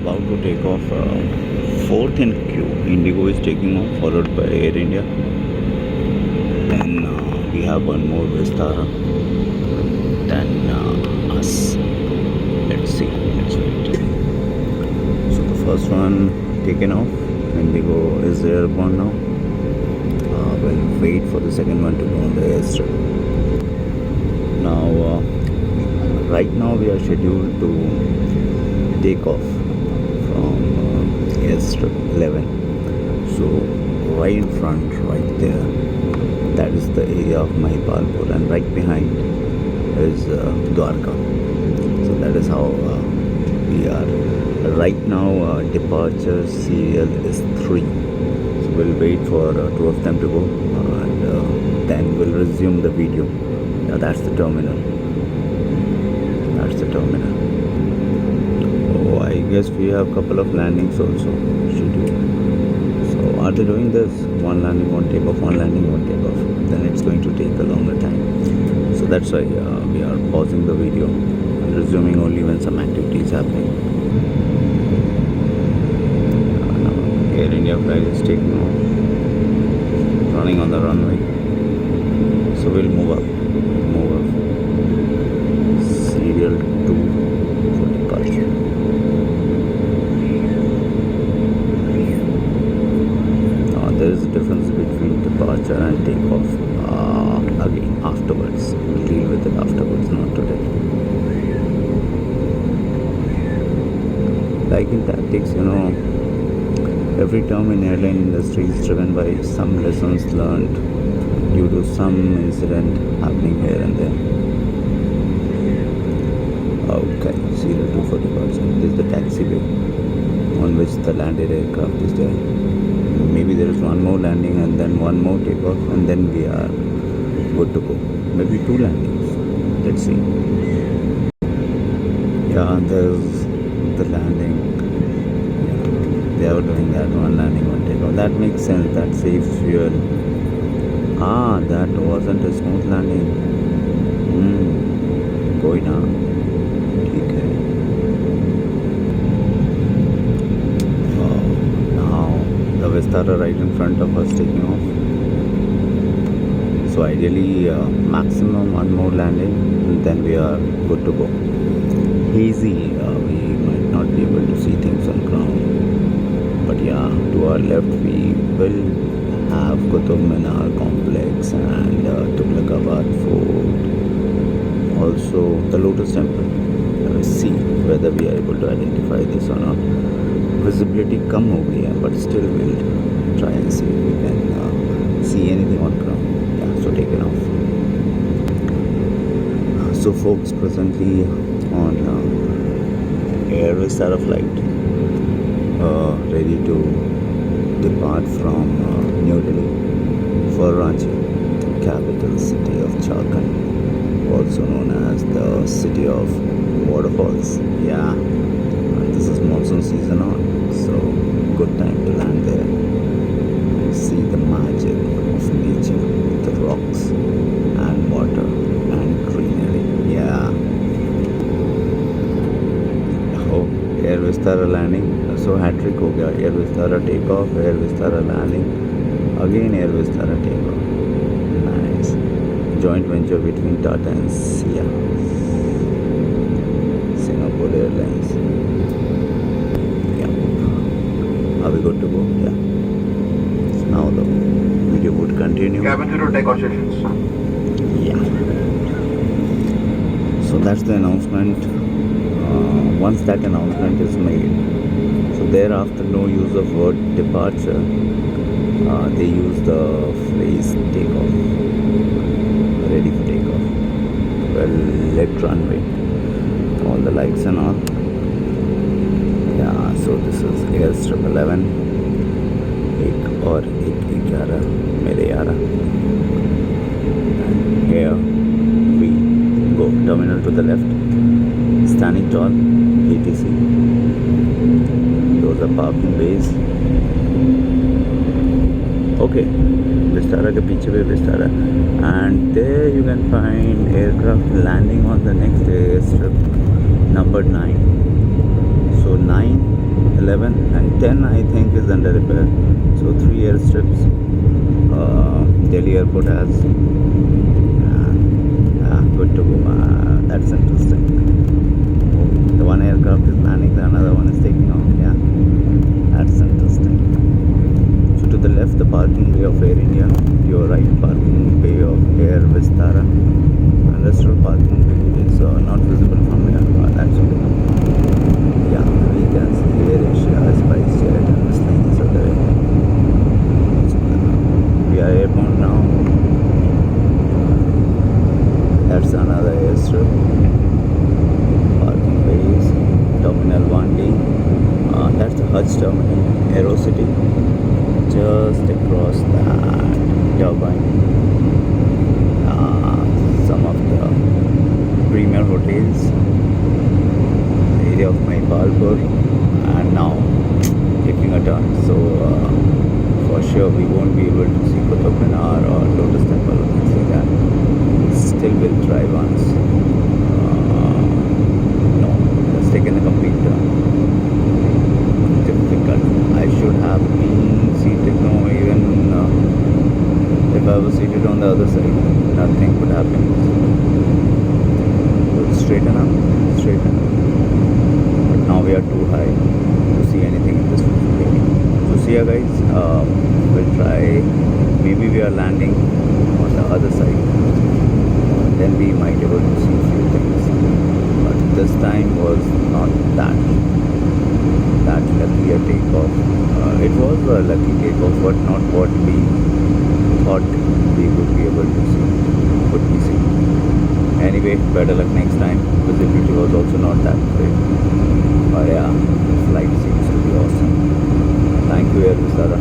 about to take off. Fourth in queue, Indigo is taking off, followed by Air India. Then we have one more Vistara. Then us. Let's see. Let's wait. So the first one taken off. Indigo is airborne now. We'll wait for the second one to go on the airstrip. Now, right now we are scheduled to take off from airstrip 11. So right in front, right there, that is the area of Mahipalpur, and right behind is Dwarka. So that is how we are. Right now, departure serial is 3. So we'll wait for 2 of them to go, and then we'll resume the video. Now that's the terminal. That's the terminal. Oh, I guess we have a couple of landings also scheduled. So are they doing this? One landing, one takeoff, one landing, one takeoff. Then it's going to take a longer time. So that's why we are pausing the video and resuming only when some activity is happening. Now Air India flight is taking off, running on the runway. So we'll move up. Serial 2 for departure. There is a difference between departure and takeoff. Again, afterwards. We'll deal with it afterwards, not today. Like in tactics, every term in airline industry is driven by some lessons learned due to some incident happening here and there. Okay, serial 2 for departure. This is the taxiway on which the landed aircraft is there. Maybe there is one more landing and then one more takeoff, and then we are good to go. Maybe 2 landings. Let's see. Yeah, there's the landing. Yeah, they are doing that, one landing, one takeoff. That makes sense. That saves fuel. That wasn't a smooth landing. Going now. Vistara right in front of us taking off. So ideally maximum one more landing and then we are good to go. Hazy, we might not be able to see things on ground, but yeah, to our left we will have Qutub Minar complex and Tughlaqabad Fort, also the Lotus Temple. Let's see whether we are able to identify this or not. Visibility come over here, but still we'll try and see if we can see anything on ground. Yeah, so take it off. So folks, presently on Air Vistara flight, ready to depart from New Delhi for Ranchi, the capital city of Jharkhand, also known as the city of waterfalls. Yeah, and this is monsoon season on. So, good time to land there and see the magic of nature, the rocks and water and greenery. Yeah. Oh, Air Vistara landing. So hat-trick ho gaya. Air Vistara takeoff, Air Vistara landing, again Air Vistara takeoff. Nice. Joint venture between Tata and Sia. Singapore Airlines. Are we good to go? Yeah. So now the video would continue. Cabin to take off stations. Yeah. So that's the announcement. Once that announcement is made, so thereafter no use of word departure. They use the phrase takeoff. Ready for takeoff. Well, let runway. All the lights and all. Yeah, so this is airstrip 11. एक और एक 11 मेरे यारा. And here we go. Terminal to the left. Standing tall, ATC. Those are parking bays. Okay, Vistara के पीछे भी Vistara. And there you can find aircraft landing on the next airstrip, number 9. So 9 11 and 10 I think is under repair. So 3 airstrips Delhi airport has. Good to go. That's interesting. The one aircraft is landing, the another one is taking off. Yeah, that's interesting. So to the left, the parking bay of Air India. Your right, parking bay of Air Vistara. And rest of parking bay is not visible from here. That's okay. Yeah, we can see Air Asia, SpiceJet, and this thing is other. So, we are airborne now. That's another airstrip. Parking bays, Terminal 1D. That's the Hutch Terminal, Aerocity. Just across that turbine. Some of the premier hotels. The area of Maipalpur. And now taking a turn. So for sure we won't be able to see Qutub Minar or Lotus Temple or things like that. Still will try once. No, it's taken a complete turn. Difficult. I should have been seated. No, even if I was seated on the other side, nothing could happen. So straighten up, straighten up. But now we are too high to see anything in this video. So see ya guys. We'll try. Maybe we are landing on the other side. Then we might able to see a few things. But this time was not that lucky a takeoff. It was a lucky takeoff, but not what we thought we would be able to see. Could we see? Anyway, better luck next time. Visibility was also not that great. But yeah, the flight seems to be awesome. Thank you, Air Vistara.